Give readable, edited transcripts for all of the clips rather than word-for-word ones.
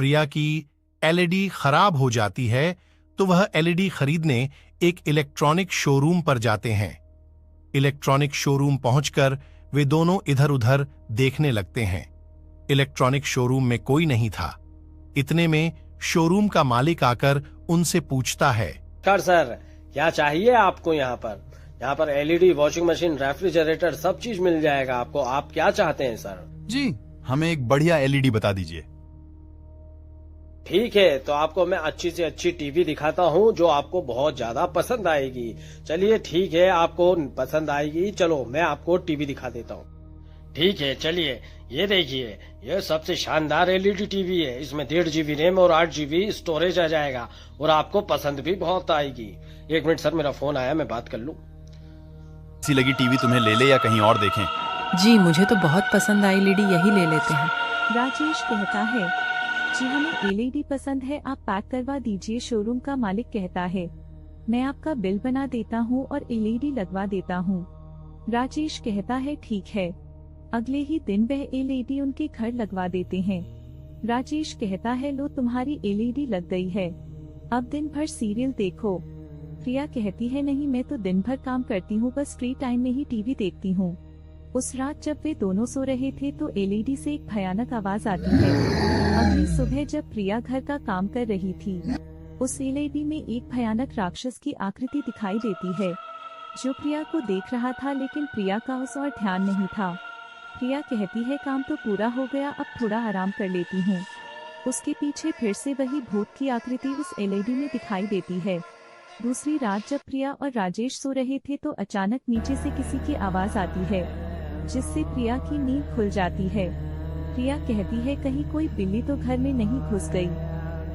प्रिया की एलईडी खराब हो जाती है तो वह एलईडी खरीदने एक इलेक्ट्रॉनिक शोरूम पर जाते हैं। इलेक्ट्रॉनिक शोरूम पहुंचकर वे दोनों इधर उधर देखने लगते हैं। इलेक्ट्रॉनिक शोरूम में कोई नहीं था। इतने में शोरूम का मालिक आकर उनसे पूछता है, सर क्या चाहिए आपको? यहाँ पर एलईडी, वॉशिंग मशीन, रेफ्रिजरेटर सब चीज मिल जाएगा आपको। आप क्या चाहते हैं सर? जी, हमें एक बढ़िया एलईडी बता दीजिए। ठीक है, तो आपको मैं अच्छी से अच्छी टीवी दिखाता हूँ जो आपको बहुत ज्यादा पसंद आएगी। चलिए ठीक है, आपको पसंद आएगी। चलो मैं आपको टीवी दिखा देता हूँ। ठीक है, चलिए ये देखिए, ये सबसे शानदार एलईडी टीवी है। इसमें 1.5 GB रैम और 8 GB स्टोरेज आ जाएगा और आपको पसंद भी बहुत आएगी। 1 मिनट सर, मेरा फोन आया, मैं बात कर लूँ। सी लगी टीवी तुम्हें ले ले या कहीं और देखें? जी, मुझे तो बहुत पसंद आई एलईडी, यही ले लेते हैं। राजेश कहता है, जी हमें एलईडी पसंद है, आप पैक करवा दीजिए। शोरूम का मालिक कहता है, मैं आपका बिल बना देता हूँ और एलईडी लगवा देता हूँ। राजेश कहता है ठीक है। अगले ही दिन वह एलईडी उनके घर लगवा देते हैं। राजेश कहता है, लो तुम्हारी एलईडी लग गई है, अब दिन भर सीरियल देखो। प्रिया कहती है, नहीं मैं तो दिन भर काम करती हूँ, बस फ्री टाइम में ही टीवी देखती हूँ। उस रात जब वे दोनों सो रहे थे तो एलईडी से एक भयानक आवाज आती है। अगली सुबह जब प्रिया घर का काम कर रही थी, उस एलईडी में एक भयानक राक्षस की आकृति दिखाई देती है जो प्रिया को देख रहा था, लेकिन प्रिया का उस और ध्यान नहीं था। प्रिया कहती है, काम तो पूरा हो गया, अब थोड़ा आराम कर लेती हूँ। उसके पीछे फिर से वही भूत की आकृति उस एलईडी में दिखाई देती है। दूसरी रात जब प्रिया और राजेश सो रहे थे तो अचानक नीचे से किसी की आवाज आती है, जिससे प्रिया की नींद खुल जाती है। प्रिया कहती है, कहीं कोई बिल्ली तो घर में नहीं घुस गई।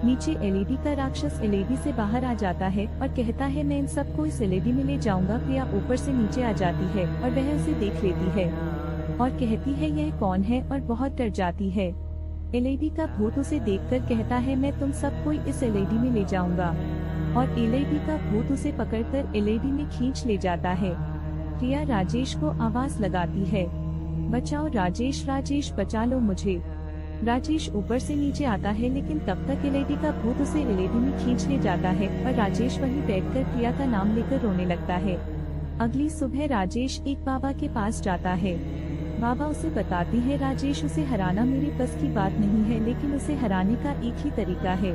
नीचे एलईडी का राक्षस एलईडी से बाहर आ जाता है और कहता है, मैं इन सबको इस एलईडी में ले जाऊंगा। प्रिया ऊपर से नीचे आ जाती है और वह उसे देख लेती है और कहती है, यह कौन है, और बहुत डर जाती है। एलईडी का भूत उसे देखकर कहता है, मैं तुम सबको इस एलईडी में ले जाऊंगा, और एलईडी का भूत उसे पकड़कर एलईडी में खींच ले जाता है। प्रिया राजेश को आवाज लगाती है, बचाओ राजेश, राजेश बचा लो मुझे। राजेश ऊपर से नीचे आता है, लेकिन तब तक एलईडी का भूत उसे एलईडी में खींच ले जाता है और राजेश वहीं बैठकर प्रिया का नाम लेकर रोने लगता है। अगली सुबह राजेश एक बाबा के पास जाता है। बाबा उसे बताते हैं, राजेश उसे हराना मेरे बस की बात नहीं है, लेकिन उसे हराने का एक ही तरीका है।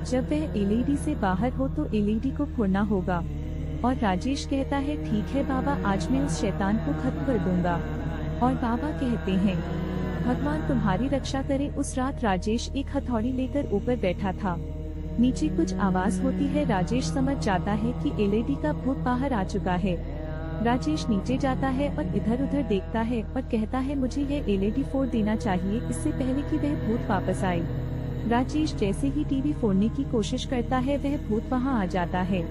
जब वह एलईडी से बाहर हो तो एलईडी को फोड़ना होगा। और राजेश कहता है, ठीक है बाबा, आज मैं उस शैतान को खत्म कर दूंगा। और बाबा कहते हैं, भगवान तुम्हारी रक्षा करे। उस रात राजेश एक हथौड़ी लेकर ऊपर बैठा था। नीचे कुछ आवाज होती है। राजेश समझ जाता है कि एलईडी का भूत बाहर आ चुका है। राजेश नीचे जाता है और इधर उधर देखता है और कहता है, मुझे यह एलईडी फोड़ देना चाहिए, इससे पहले कि वह भूत वापस आए। राजेश जैसे ही टीवी फोड़ने की कोशिश करता है, वह भूत वहां आ जाता है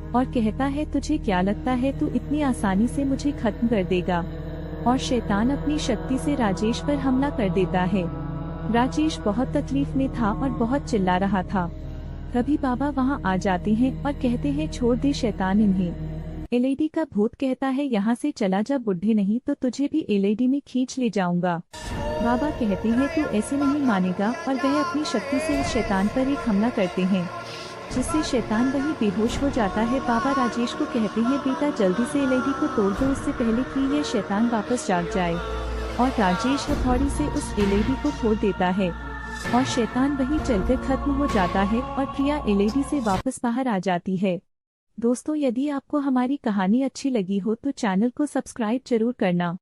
और कहता है, तुझे क्या लगता है तू इतनी आसानी से मुझे खत्म कर देगा? और शैतान अपनी शक्ति से राजेश पर हमला कर देता है। राजेश बहुत तकलीफ में था और बहुत चिल्ला रहा था। तभी बाबा वहां आ जाते हैं और कहते हैं, छोड़ दे शैतान इन्हें। एलईडी का भूत कहता है, यहाँ से चला जा बुढ़े, नहीं तो तुझे भी एलईडी में खींच ले जाऊंगा। बाबा कहते हैं, तू ऐसे नहीं मानेगा, और वह अपनी शक्ति से उस शैतान पर एक हमला करते हैं, जिससे शैतान वही बेहोश हो जाता है। बाबा राजेश को कहते हैं, बेटा जल्दी से एलईडी को तोड़ दो, इससे पहले कि यह शैतान वापस जाग जाए। और राजेश हथौड़ी से उस एलईडी को फोड़ देता है और शैतान वही चलकर खत्म हो जाता है और प्रिया एलईडी से वापस बाहर आ जाती है। दोस्तों, यदि आपको हमारी कहानी अच्छी लगी हो तो चैनल को सब्सक्राइब जरूर करना।